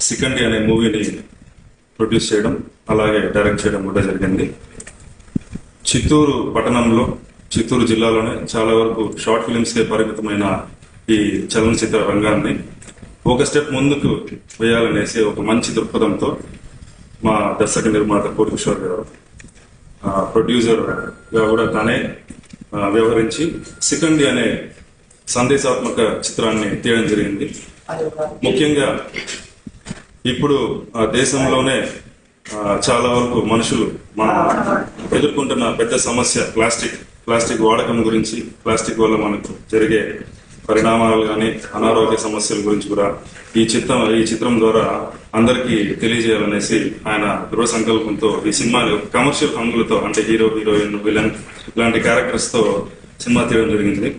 సికండి అనే మూవీని ప్రొడ్యూస్ చేయడం అలాగే డైరెక్ట్ చేయడం కూడా జరిగింది. చిత్తూరు పట్టణంలో, చిత్తూరు జిల్లాలోనే చాలా వరకు షార్ట్ ఫిలిమ్స్కే పరిమితమైన ఈ చలనచిత్ర రంగాన్ని ఒక స్టెప్ ముందుకు వేయాలనేసి ఒక మంచి దృక్పథంతో మా దర్శక నిర్మాత కోటికిషోర్ గారు ప్రొడ్యూసర్ గా కూడా తానే వ్యవహరించి సికండి అనే సందేశాత్మక చిత్రాన్ని తీయడం జరిగింది. ముఖ్యంగా ఇప్పుడు దేశంలోనే చాలా వరకు మనుషులు మనం ఎదుర్కొంటున్న పెద్ద సమస్య ప్లాస్టిక్ వాడకం గురించి, ప్లాస్టిక్ వల్ల మనకు జరిగే పరిణామాలు కానీ అనారోగ్య సమస్యల గురించి కూడా ఈ చిత్రం ద్వారా అందరికీ తెలియజేయాలనేసి ఆయన దృఢ సంకల్పంతో ఈ సినిమాని కమర్షియల్ హంగులతో, అంటే హీరో, హీరోయిన్, విలన్ ఇలాంటి క్యారెక్టర్స్ తో సినిమా తీయడం జరిగింది.